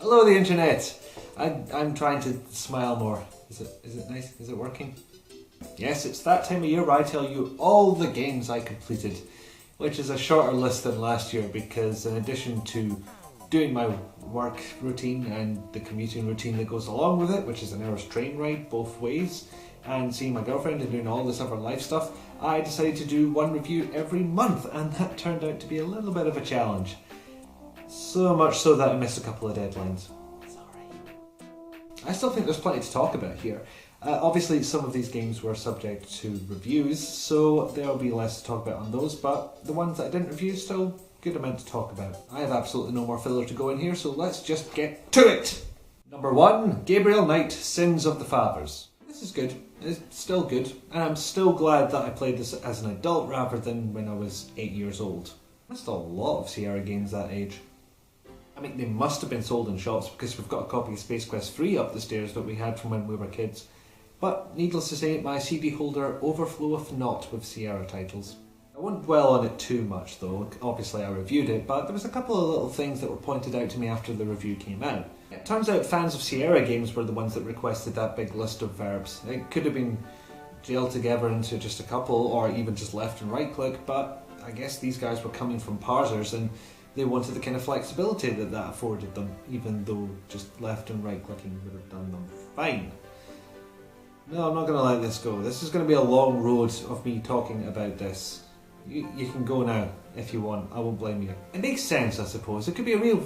Hello the internet! I'm trying to smile more. Is it nice? Is it working? Yes, it's that time of year where I tell you all the games I completed, which is a shorter list than last year because in addition to doing my work routine and the commuting routine that goes along with it, which is an hour's train ride both ways, and seeing my girlfriend and doing all this other life stuff, I decided to do one review every month, and that turned out to be a little bit of a challenge. So much so that I missed a couple of deadlines. Sorry. I still think there's plenty to talk about here. Obviously some of these games were subject to reviews, so there'll be less to talk about on those, but the ones that I didn't review, still good amount to talk about. I have absolutely no more filler to go in here, so let's just get to it! Number 1, Gabriel Knight, Sins of the Fathers. This is good. It's still good, and I'm still glad that I played this as an adult rather than when I was 8 years old. That's still a lot of Sierra games that age. I mean, they must have been sold in shops because we've got a copy of Space Quest 3 up the stairs that we had from when we were kids. But needless to say, my CD holder overfloweth not with Sierra titles. I won't dwell on it too much though, obviously I reviewed it, but there was a couple of little things that were pointed out to me after the review came out. It turns out fans of Sierra games were the ones that requested that big list of verbs. It could have been jailed together into just a couple, or even just left and right click, but I guess these guys were coming from parsers and they wanted the kind of flexibility that that afforded them, even though just left and right clicking would have done them fine. No, I'm not going to let this go. This is going to be a long road of me talking about this. You can go now if you want, I won't blame you. It makes sense, I suppose. It could be a real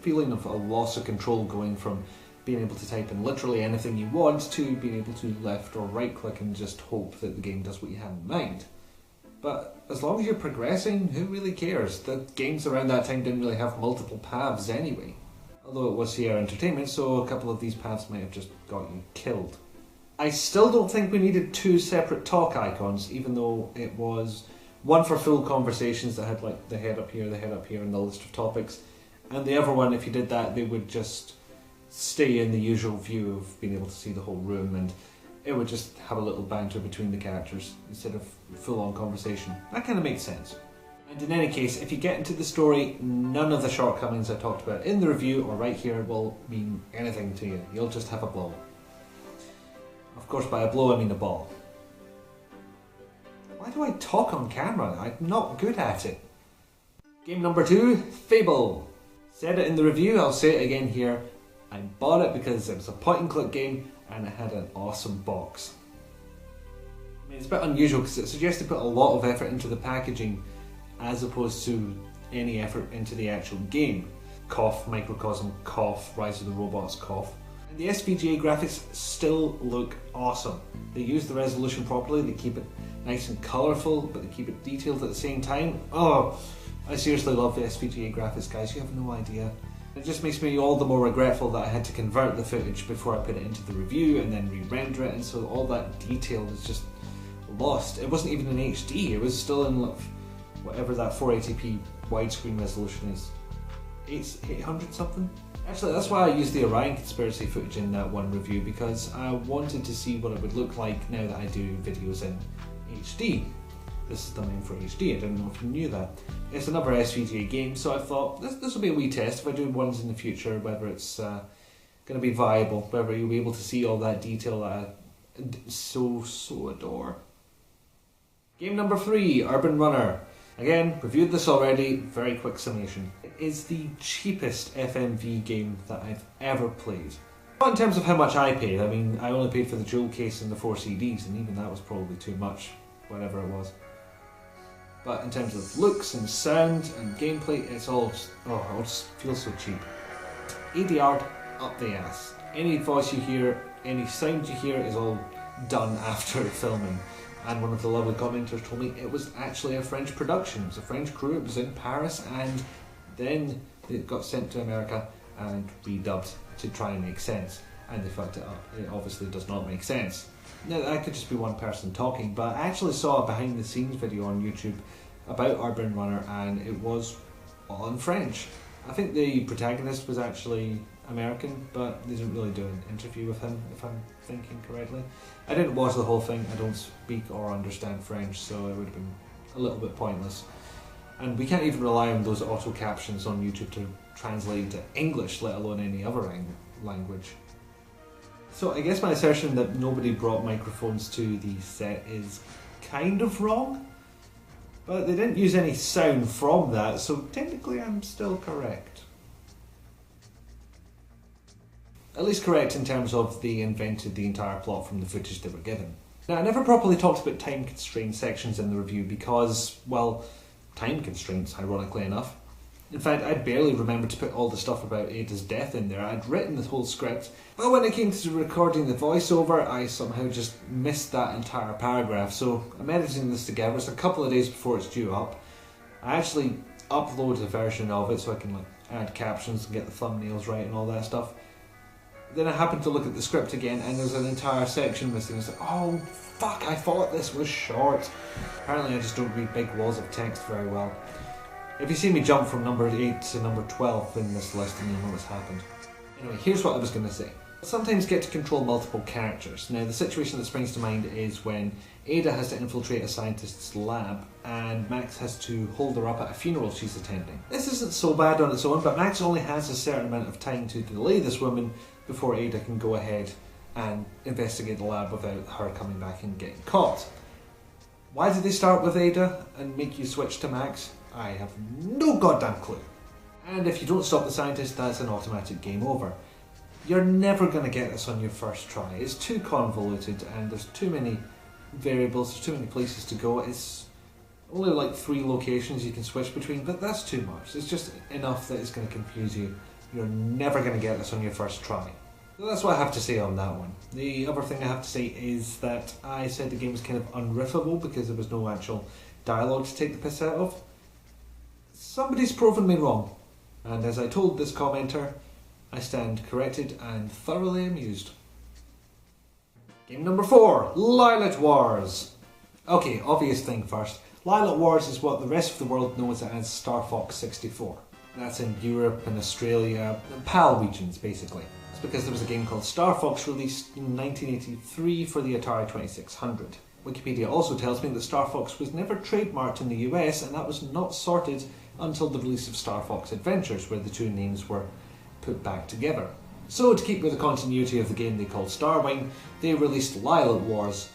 feeling of a loss of control going from being able to type in literally anything you want to being able to left or right click and just hope that the game does what you have in mind. But as long as you're progressing, who really cares? The games around that time didn't really have multiple paths anyway. Although it was Sierra Entertainment, so a couple of these paths might have just got you killed. I still don't think we needed 2 separate talk icons, even though it was one for full conversations that had like the head up here, and the list of topics, and the other one, if you did that, they would just stay in the usual view of being able to see the whole room, and it would just have a little banter between the characters instead of full-on conversation. That kind of makes sense. And in any case, if you get into the story, none of the shortcomings I talked about in the review or right here will mean anything to you. You'll just have a blow. Of course, by a blow I mean a ball. Why do I talk on camera? I'm not good at it. Game number 2, Fable. Said it in the review, I'll say it again here. I bought it because it was a point-and-click game and it had an awesome box. I mean, it's a bit unusual because it suggests to put a lot of effort into the packaging as opposed to any effort into the actual game. Cough, Microcosm, cough, Rise of the Robots, cough. And the SVGA graphics still look awesome. They use the resolution properly, they keep it nice and colourful, but they keep it detailed at the same time. Oh, I seriously love the SVGA graphics, guys, you have no idea. It just makes me all the more regretful that I had to convert the footage before I put it into the review and then re-render it, and so all that detail is just lost. It wasn't even in HD, it was still in whatever that 480p widescreen resolution is. 800 something? Actually, that's why I used the Orion Conspiracy footage in that one review, because I wanted to see what it would look like now that I do videos in HD. This is the name for HD, I didn't know if you knew that. It's another SVGA game, so I thought this will be a wee test if I do ones in the future, whether it's going to be viable, whether you'll be able to see all that detail that I so adore. Game number 3, Urban Runner. Again, reviewed this already, very quick summation. It is the cheapest FMV game that I've ever played. Not in terms of how much I paid, I mean, I only paid for the jewel case and the 4 CDs, and even that was probably too much, whatever it was. But in terms of looks and sound and gameplay, it's all just, oh, it just feels so cheap. ADR up the ass. Any voice you hear, any sound you hear is all done after filming. And one of the lovely commenters told me it was actually a French production. It was a French crew, it was in Paris, and then it got sent to America and redubbed to try and make sense. And they fucked it up. It obviously does not make sense. Now, that could just be one person talking, but I actually saw a behind the scenes video on YouTube about Urban Runner, and it was all in French. I think the protagonist was actually American, but they didn't really do an interview with him, if I'm thinking correctly. I didn't watch the whole thing, I don't speak or understand French, so it would have been a little bit pointless. And we can't even rely on those auto captions on YouTube to translate to English, let alone any other language. So I guess my assertion that nobody brought microphones to the set is kind of wrong, but they didn't use any sound from that, so technically I'm still correct. At least correct in terms of they invented the entire plot from the footage they were given. Now, I never properly talked about time constraint sections in the review because, well, time constraints, ironically enough. In fact, I barely remembered to put all the stuff about Ada's death in there. I'd written the whole script, but when it came to recording the voiceover, I somehow just missed that entire paragraph. So I'm editing this together. It's a couple of days before it's due up. I actually upload a version of it so I can add captions and get the thumbnails right and all that stuff. Then I happened to look at the script again and there's an entire section missing. It's like, oh fuck, I thought this was short. Apparently I just don't read big walls of text very well. If you see me jump from number 8 to number 12 in this list, then you'll know what's happened. Anyway, here's what I was going to say. Sometimes get to control multiple characters. Now, the situation that springs to mind is when Ada has to infiltrate a scientist's lab and Max has to hold her up at a funeral she's attending. This isn't so bad on its own, but Max only has a certain amount of time to delay this woman before Ada can go ahead and investigate the lab without her coming back and getting caught. Why did they start with Ada and make you switch to Max? I have no goddamn clue. And if you don't stop the scientist, that's an automatic game over. You're never going to get this on your first try. It's too convoluted and there's too many variables, there's too many places to go. It's only like 3 locations you can switch between, but that's too much. It's just enough that it's going to confuse you. You're never going to get this on your first try. So that's what I have to say on that one. The other thing I have to say is that I said the game was kind of unriffable because there was no actual dialogue to take the piss out of. Somebody's proven me wrong, and as I told this commenter, I stand corrected and thoroughly amused. Game number 4, Lylat Wars. Okay, obvious thing first. Lylat Wars is what the rest of the world knows as Star Fox 64. That's in Europe and Australia, PAL regions basically. It's because there was a game called Star Fox released in 1983 for the Atari 2600. Wikipedia also tells me that Star Fox was never trademarked in the US and that was not sorted until the release of Star Fox Adventures, where the two names were put back together. So to keep with the continuity of the game they called Starwing, they released Lylat Wars.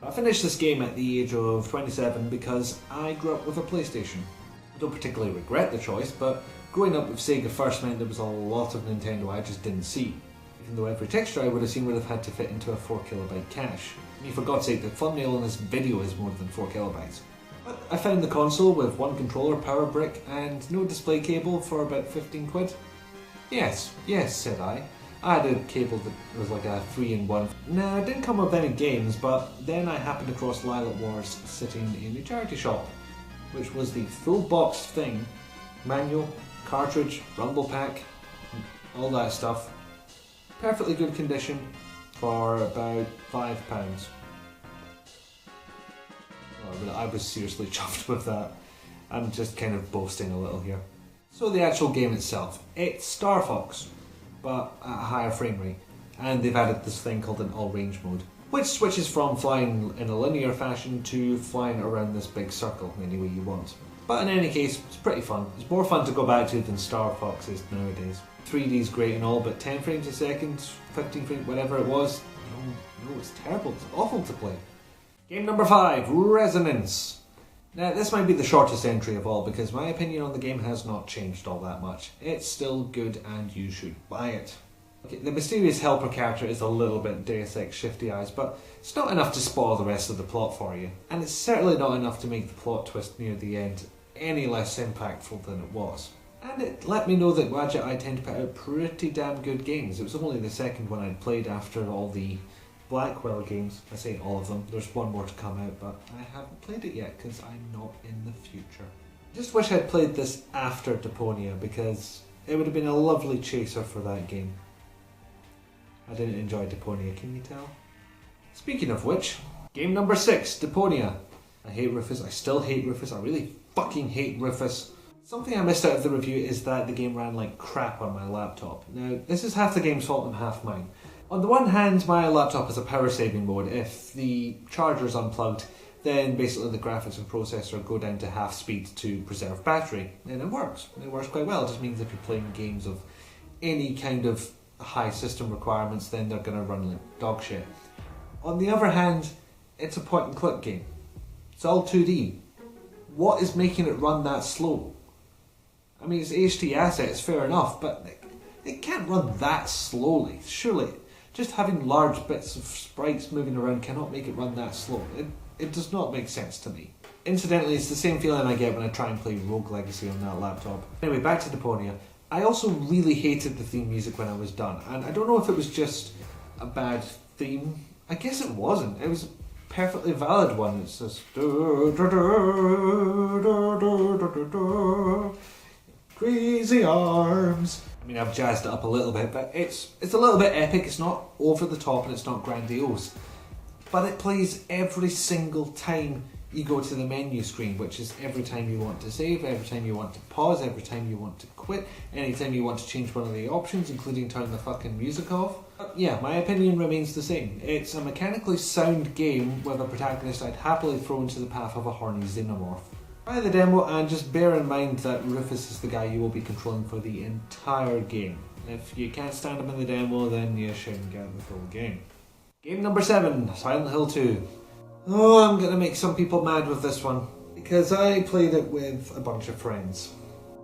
I finished this game at the age of 27 because I grew up with a PlayStation. I don't particularly regret the choice, but growing up with Sega first meant there was a lot of Nintendo I just didn't see. Even though every texture I would have seen would have had to fit into a 4KB cache. I mean, for God's sake, the thumbnail in this video is more than 4KB. But I found the console with 1 controller, power brick, and no display cable for about 15 quid. Yes, said I. I had a cable that was like a 3-in-1. Nah, it didn't come with any games, but then I happened across Lylat Wars sitting in a charity shop, which was the full box thing. Manual, cartridge, rumble pack, all that stuff. Perfectly good condition for about £5. Well, I was seriously chuffed with that. I'm just kind of boasting a little here. So the actual game itself, it's Star Fox, but at a higher frame rate. And they've added this thing called an all-range mode, which switches from flying in a linear fashion to flying around this big circle any way you want. But in any case, it's pretty fun. It's more fun to go back to than Star Fox is nowadays. 3D's great and all, but 10 frames a second, 15 frames, whatever it was, no, it's terrible, it's awful to play. Game number 5, Resonance. Now, this might be the shortest entry of all because my opinion on the game has not changed all that much. It's still good and you should buy it. Okay, the mysterious helper character is a little bit Deus Ex Shifty Eyes, but it's not enough to spoil the rest of the plot for you. And it's certainly not enough to make the plot twist near the end any less impactful than it was. And it let me know that Wadget I tend to put out pretty damn good games. It was only the second one I'd played after all the Blackwell games. I say all of them, there's one more to come out, but I haven't played it yet because I'm not in the future. I just wish I'd played this after Deponia because it would have been a lovely chaser for that game. I didn't enjoy Deponia, can you tell? Speaking of which, game number 6, Deponia. I hate Rufus, I still hate Rufus, I really fucking hate Rufus. Something I missed out of the review is that the game ran like crap on my laptop. Now, this is half the game's fault and half mine. On the one hand, my laptop has a power saving mode. If the charger is unplugged, then basically the graphics and processor go down to half speed to preserve battery. And it works. It works quite well. It just means if you're playing games of any kind of high system requirements, then they're going to run like dog shit. On the other hand, it's a point and click game. It's all 2D. What is making it run that slow? I mean, it's HD assets, fair enough, but it can't run that slowly, surely. Just having large bits of sprites moving around cannot make it run that slow. It does not make sense to me. Incidentally, it's the same feeling I get when I try and play Rogue Legacy on that laptop. Anyway, back to Deponia. I also really hated the theme music when I was done, and I don't know if it was just a bad theme. I guess it wasn't. It was a perfectly valid one. It says crazy arms. I mean, I've jazzed it up a little bit, but it's a little bit epic. It's not over the top and it's not grandiose. But it plays every single time you go to the menu screen, which is every time you want to save, every time you want to pause, every time you want to quit, anytime you want to change one of the options, including turn the fucking music off. But yeah, my opinion remains the same. It's a mechanically sound game with a protagonist I'd happily throw into the path of a horny xenomorph. Try the demo and just bear in mind that Rufus is the guy you will be controlling for the entire game. If you can't stand him in the demo, then you shouldn't get the full game. Game number 7, Silent Hill 2. Oh, I'm gonna make some people mad with this one, because I played it with a bunch of friends.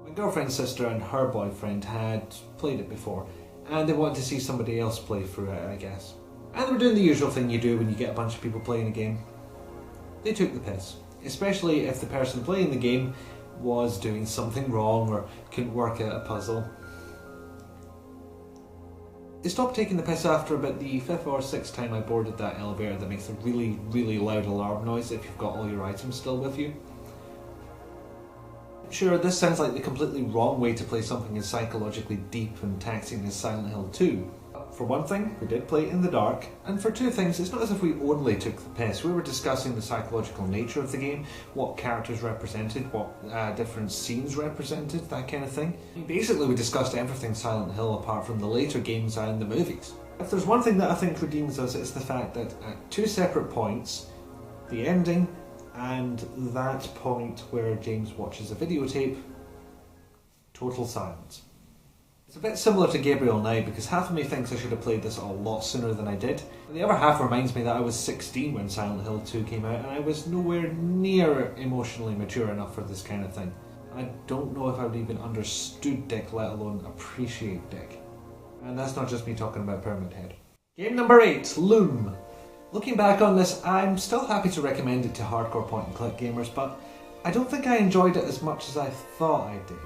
My girlfriend's sister and her boyfriend had played it before, and they wanted to see somebody else play through it, I guess. And they were doing the usual thing you do when you get a bunch of people playing a game. They took the piss. Especially if the person playing the game was doing something wrong or couldn't work out a puzzle. They stopped taking the piss after about the 5th or 6th time I boarded that elevator that makes a really, really loud alarm noise if you've got all your items still with you. Sure, this sounds like the completely wrong way to play something as psychologically deep and taxing as Silent Hill 2. For one thing, we did play it in the dark, and for two things, it's not as if we only took the piss. We were discussing the psychological nature of the game, what characters represented, what different scenes represented, that kind of thing. Basically, we discussed everything Silent Hill apart from the later games and the movies. If there's one thing that I think redeems us, it's the fact that at two separate points, the ending and that point where James watches a videotape, total silence. It's a bit similar to Gabriel Knight because half of me thinks I should have played this a lot sooner than I did, and the other half reminds me that I was 16 when Silent Hill 2 came out and I was nowhere near emotionally mature enough for this kind of thing. I don't know if I would even understood Dick, let alone appreciate Dick. And that's not just me talking about Pyramid Head. Game number 8, Loom. Looking back on this, I'm still happy to recommend it to hardcore point and click gamers, but I don't think I enjoyed it as much as I thought I did.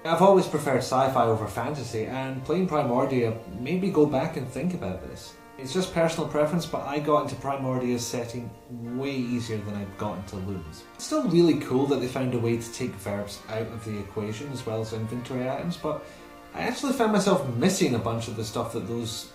I've always preferred sci-fi over fantasy, and playing Primordia made me go back and think about this. It's just personal preference, but I got into Primordia's setting way easier than I'd got into Loom's. It's still really cool that they found a way to take verbs out of the equation as well as inventory items, but I actually found myself missing a bunch of the stuff that those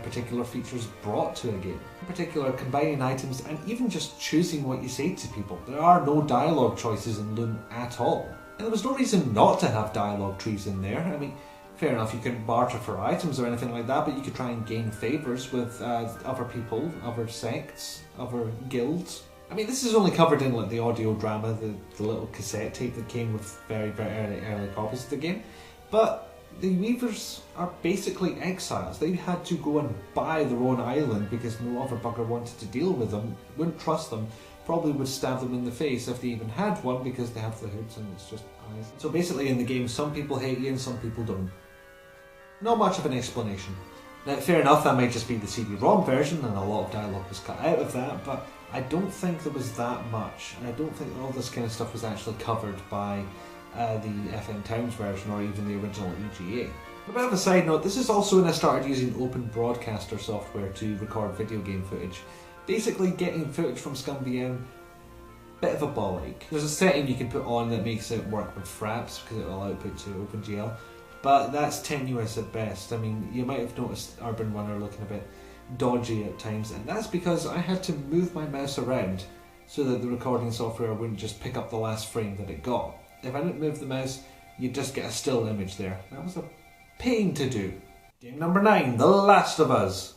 particular features brought to a game. In particular, combining items and even just choosing what you say to people. There are no dialogue choices in Loom at all. And there was no reason not to have dialogue trees in there. I mean, fair enough, you couldn't barter for items or anything like that, but you could try and gain favours with other people, other sects, other guilds. I mean, this is only covered in like the audio drama, the little cassette tape that came with very, very early copies of the game. But the Weavers are basically exiles. They had to go and buy their own island because no other bugger wanted to deal with them, wouldn't trust them, probably would stab them in the face if they even had one because they have the hoods and it's just eyes. So basically in the game, some people hate you and some people don't. Not much of an explanation. Now, fair enough, that might just be the CD-ROM version and a lot of dialogue was cut out of that, but I don't think there was that much. And I don't think all this kind of stuff was actually covered by the FM Towns version or even the original EGA. A bit of a side note, this is also when I started using Open Broadcaster software to record video game footage. Basically getting footage from ScumVM, bit of a ball ache. There's a setting you can put on that makes it work with fraps because it will output to OpenGL, but that's tenuous at best. I mean, you might have noticed Urban Runner looking a bit dodgy at times, and that's because I had to move my mouse around so that the recording software wouldn't just pick up the last frame that it got. If I didn't move the mouse, you'd just get a still image there. That was a pain to do. Game number 9, The Last of Us.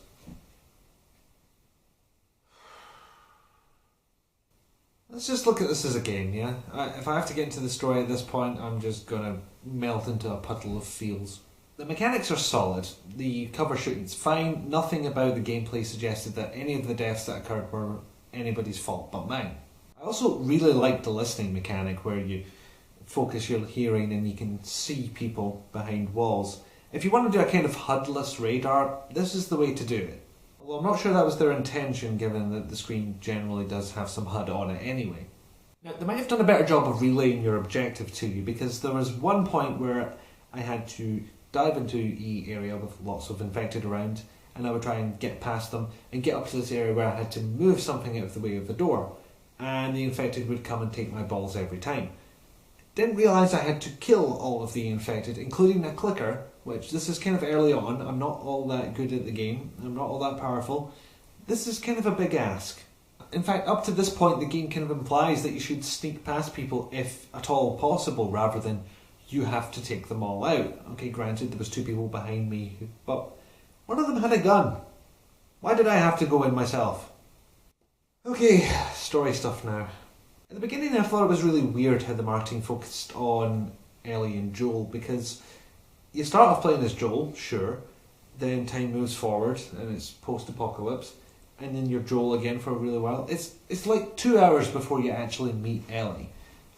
Let's just look at this as a game, yeah? If I have to get into the story at this point, I'm just gonna melt into a puddle of feels. The mechanics are solid, the cover shooting's fine, nothing about the gameplay suggested that any of the deaths that occurred were anybody's fault but mine. I also really like the listening mechanic where you focus your hearing and you can see people behind walls. If you want to do a kind of HUD-less radar, this is the way to do it. Although I'm not sure that was their intention, given that the screen generally does have some HUD on it anyway. Now, they might have done a better job of relaying your objective to you, because there was one point where I had to dive into an area with lots of infected around, and I would try and get past them and get up to this area where I had to move something out of the way of the door, and the infected would come and take my balls every time. Didn't realise I had to kill all of the infected, including a clicker, which this is kind of early on. I'm not all that good at the game, I'm not all that powerful. This is kind of a big ask. In fact, up to this point the game kind of implies that you should sneak past people if at all possible, rather than you have to take them all out. Okay, granted there was 2 people behind me, but one of them had a gun. Why did I have to go in myself? Okay, story stuff now. At the beginning I thought it was really weird how the marketing focused on Ellie and Joel, because you start off playing as Joel, sure, then time moves forward and it's post-apocalypse, and then you're Joel again for a really while. It's like 2 hours before you actually meet Ellie.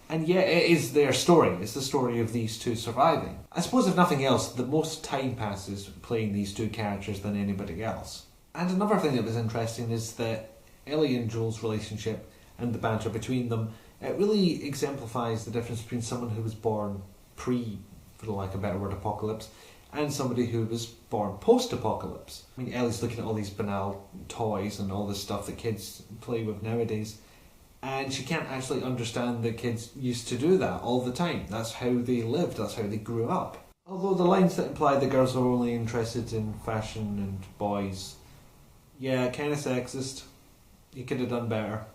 And yet it is their story, it's the story of these two surviving. I suppose if nothing else, the most time passes playing these 2 characters than anybody else. And another thing that was interesting is that Ellie and Joel's relationship and the banter between them, it really exemplifies the difference between someone who was born pre, for the lack of a better word, apocalypse, and somebody who was born post-apocalypse. I mean, Ellie's looking at all these banal toys and all this stuff that kids play with nowadays, and she can't actually understand that kids used to do that all the time. That's how they lived, that's how they grew up. Although the lines that imply the girls are only interested in fashion and boys, yeah, kind of sexist. You could have done better.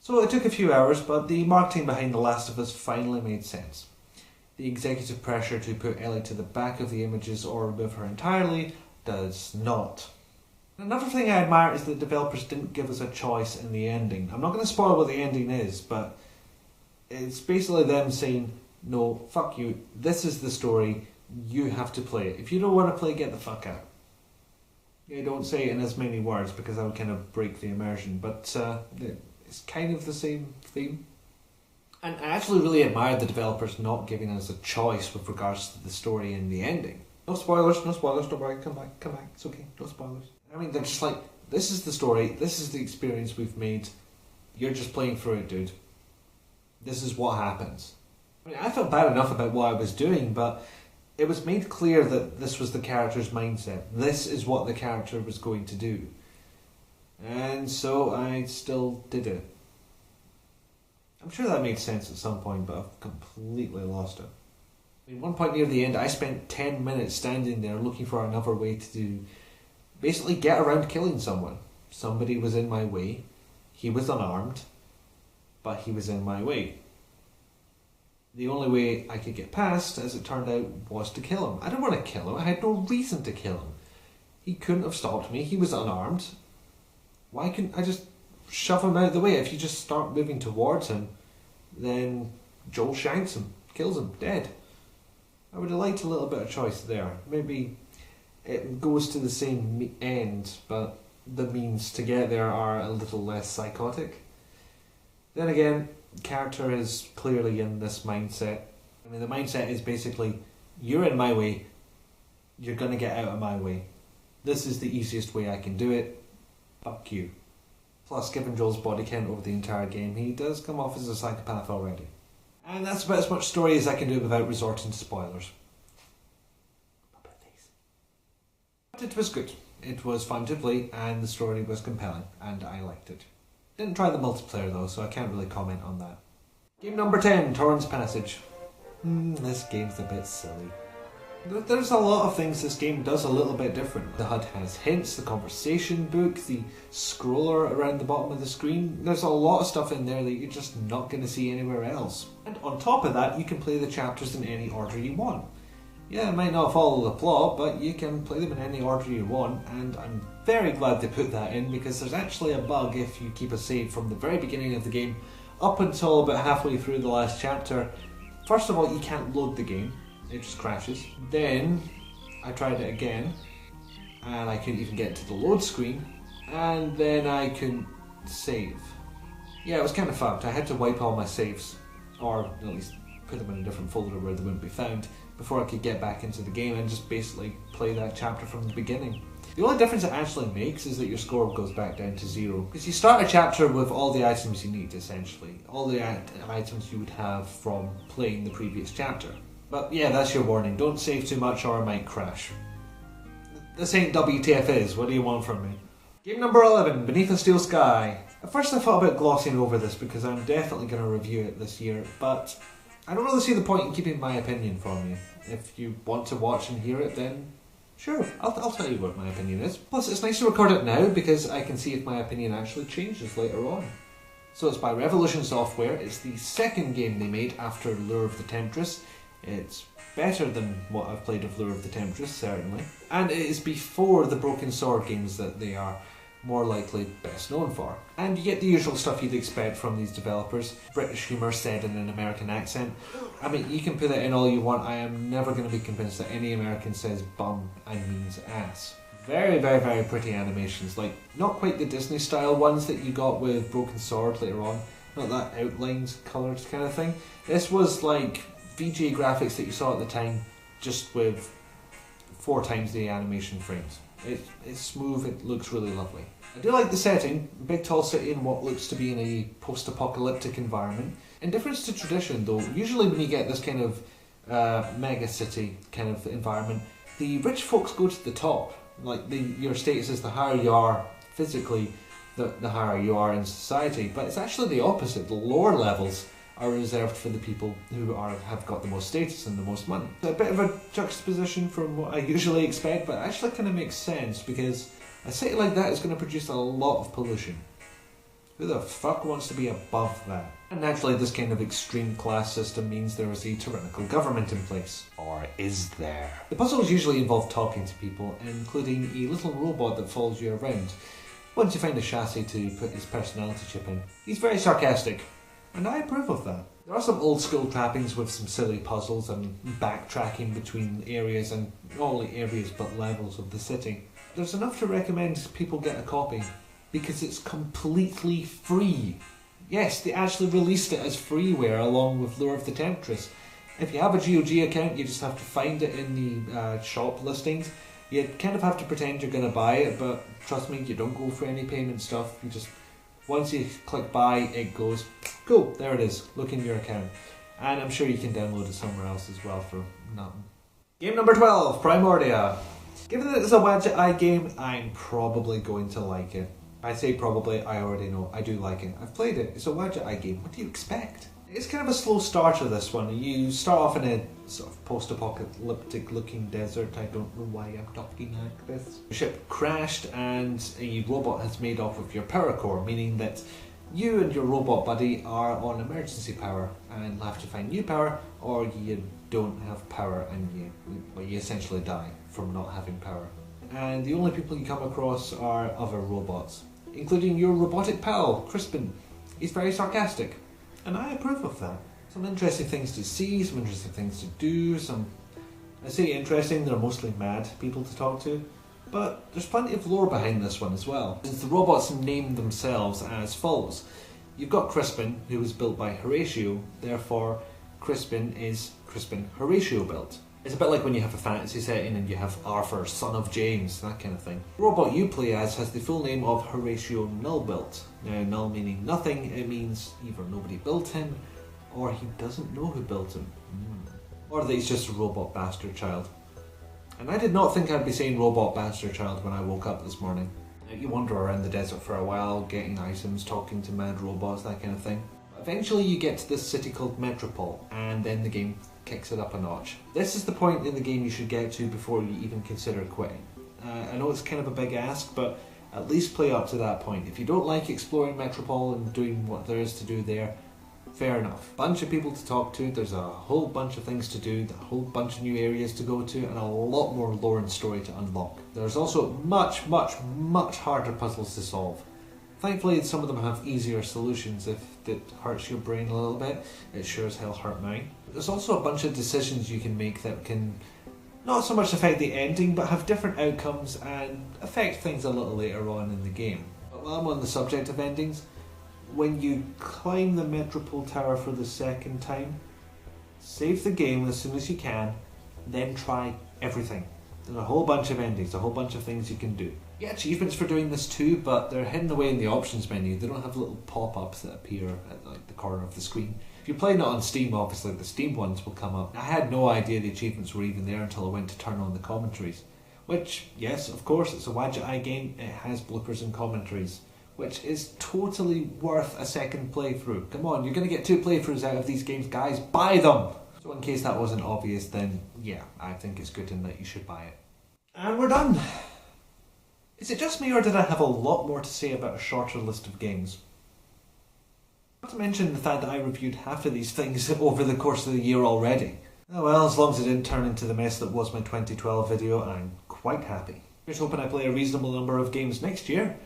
So it took a few hours, but the marketing behind The Last of Us finally made sense. The executive pressure to put Ellie to the back of the images or remove her entirely does not. Another thing I admire is that developers didn't give us a choice in the ending. I'm not going to spoil what the ending is, but it's basically them saying, no, fuck you, this is the story, you have to play it. If you don't want to play, get the fuck out. Yeah, don't say it in as many words because that would kind of break the immersion, but it's kind of the same theme. And I actually really admired the developers not giving us a choice with regards to the story and the ending. No spoilers, don't worry, come back, it's okay, no spoilers. I mean, they're just like, this is the story, this is the experience we've made, you're just playing through it, dude. This is what happens. I mean, I felt bad enough about what I was doing, but it was made clear that this was the character's mindset. This is what the character was going to do. And so I still did it. I'm sure that made sense at some point, but I've completely lost it. I mean, one point near the end, I spent 10 minutes standing there looking for another way to basically get around killing someone. Somebody was in my way. He was unarmed, but he was in my way. The only way I could get past, as it turned out, was to kill him. I didn't want to kill him. I had no reason to kill him. He couldn't have stopped me. He was unarmed. Why couldn't I just shove him out of the way? If you just start moving towards him, then Joel shanks him, kills him, dead. I would have liked a little bit of choice there. Maybe it goes to the same end, but the means to get there are a little less psychotic. Then again, character is clearly in this mindset. I mean, the mindset is basically, you're in my way, you're going to get out of my way. This is the easiest way I can do it. Fuck you. Plus, given Joel's body count over the entire game, he does come off as a psychopath already. And that's about as much story as I can do without resorting to spoilers. But it was good. It was fun to play, and the story was compelling, and I liked it. Didn't try the multiplayer though, so I can't really comment on that. Game number 10, Torrance Passage. This game's a bit silly. There's a lot of things this game does a little bit different. The HUD has hints, the conversation book, the scroller around the bottom of the screen. There's a lot of stuff in there that you're just not going to see anywhere else. And on top of that, you can play the chapters in any order you want. Yeah, it might not follow the plot, but you can play them in any order you want, and I'm very glad they put that in, because there's actually a bug if you keep a save from the very beginning of the game up until about halfway through the last chapter, first of all, you can't load the game. It just crashes. Then I tried it again, and I couldn't even get to the load screen, and then I couldn't save. Yeah, it was kind of fucked. I had to wipe all my saves, or at least put them in a different folder where they wouldn't be found, before I could get back into the game and just basically play that chapter from the beginning. The only difference it actually makes is that your score goes back down to 0. Because you start a chapter with all the items you need, essentially. All the items you would have from playing the previous chapter. But yeah, that's your warning. Don't save too much or it might crash. This ain't WTF, what do you want from me? Game number 11, Beneath a Steel Sky. At first I thought about glossing over this because I'm definitely going to review it this year, but I don't really see the point in keeping my opinion from you. If you want to watch and hear it, then sure, I'll tell you what my opinion is. Plus, it's nice to record it now because I can see if my opinion actually changes later on. So it's by Revolution Software. It's the second game they made after Lure of the Temptress. It's better than what I've played of Lure of the Temptress, certainly. And it is before the Broken Sword games that they are more likely best known for. And you get the usual stuff you'd expect from these developers. British humour said in an American accent. I mean, you can put it in all you want, I am never going to be convinced that any American says bum and means ass. Very, very, very pretty animations, like not quite the Disney style ones that you got with Broken Sword later on, not that outlined, coloured kind of thing. This was like VGA graphics that you saw at the time, just with 4 times the animation frames. It's smooth, it looks really lovely. I do like the setting, big tall city in what looks to be in a post-apocalyptic environment. In difference to tradition though, usually when you get this kind of mega city kind of environment, the rich folks go to the top. Like your status is the higher you are physically, the higher you are in society. But it's actually the opposite. The lower levels are reserved for the people who have got the most status and the most money. A bit of a juxtaposition from what I usually expect, but it actually kind of makes sense because a city like that is going to produce a lot of pollution. Who the fuck wants to be above that? And naturally this kind of extreme class system means there is a tyrannical government in place. Or is there? The puzzles usually involve talking to people, including a little robot that follows you around. Once you find a chassis to put his personality chip in. He's very sarcastic, and I approve of that. There are some old school trappings with some silly puzzles and backtracking between areas, and not only areas but levels of the city. There's enough to recommend people get a copy, because it's completely free. Yes, they actually released it as freeware along with Lure of the Temptress. If you have a GOG account, you just have to find it in the shop listings. You kind of have to pretend you're going to buy it, but trust me, you don't go for any payment stuff. You just, once you click buy, it goes, cool, there it is, look in your account. And I'm sure you can download it somewhere else as well for nothing. Game number 12, Primordia. Given that it's a Wadget Eye game, I'm probably going to like it. I say probably, I already know, I do like it. I've played it, it's a Wadget Eye game, what do you expect? It's kind of a slow starter, this one. You start off in a sort of post-apocalyptic looking desert. I don't know why I'm talking like this. Your ship crashed and a robot has made off with your power core, meaning that you and your robot buddy are on emergency power and have to find new power, or you don't have power and you essentially die from not having power. And the only people you come across are other robots, including your robotic pal, Crispin. He's very sarcastic, and I approve of that. Some interesting things to see, some interesting things to do, I say interesting, they're mostly mad people to talk to, but there's plenty of lore behind this one as well, since the robots name themselves as follows. You've got Crispin, who was built by Horatio, therefore Crispin is Crispin Horatio built. It's a bit like when you have a fantasy setting and you have Arthur, son of James, that kind of thing. The robot you play as has the full name of Horatio Nullbuilt. Now, null meaning nothing, it means either nobody built him, or he doesn't know who built him. Or that he's just a robot bastard child. And I did not think I'd be saying robot bastard child when I woke up this morning. You wander around the desert for a while, getting items, talking to mad robots, that kind of thing. Eventually you get to this city called Metropole, and then the game kicks it up a notch. This is the point in the game you should get to before you even consider quitting. I know it's kind of a big ask, but at least play up to that point. If you don't like exploring Metropole and doing what there is to do there, fair enough. Bunch of people to talk to, there's a whole bunch of things to do, a whole bunch of new areas to go to, and a lot more lore and story to unlock. There's also much, much, much harder puzzles to solve. Thankfully, some of them have easier solutions. If it hurts your brain a little bit, it sure as hell hurt mine. There's also a bunch of decisions you can make that can not so much affect the ending, but have different outcomes and affect things a little later on in the game. But while I'm on the subject of endings, when you climb the Metropole Tower for the second time, save the game as soon as you can, then try everything. There's a whole bunch of endings, a whole bunch of things you can do. You get achievements for doing this too, but they're hidden away in the options menu. They don't have little pop-ups that appear at like the corner of the screen. If you're playing it on Steam, obviously the Steam ones will come up. I had no idea the achievements were even there until I went to turn on the commentaries. Which, yes, of course, it's a Wadget Eye game, it has bloopers and commentaries, which is totally worth a second playthrough. Come on, you're going to get 2 playthroughs out of these games, guys. Buy them! So in case that wasn't obvious, then yeah, I think it's good and that you should buy it. And we're done! Is it just me, or did I have a lot more to say about a shorter list of games? Not to mention the fact that I reviewed half of these things over the course of the year already. Oh well, as long as it didn't turn into the mess that was my 2012 video, I'm quite happy. Here's hoping I play a reasonable number of games next year,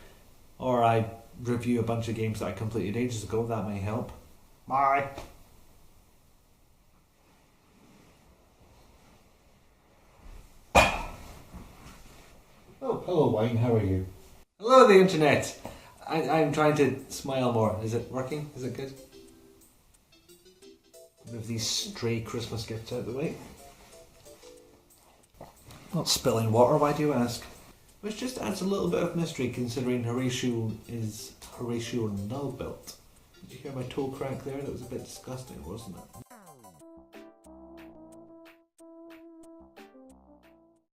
or I review a bunch of games that I completed ages ago. That may help. Bye! Oh, hello Wine, how are you? Hello the internet! I'm trying to smile more. Is it working? Is it good? Move these stray Christmas gifts out of the way. Not spilling water, why do you ask? Which just adds a little bit of mystery considering Horatio is Horatio Nullbuilt. Did you hear my toe crack there? That was a bit disgusting, wasn't it?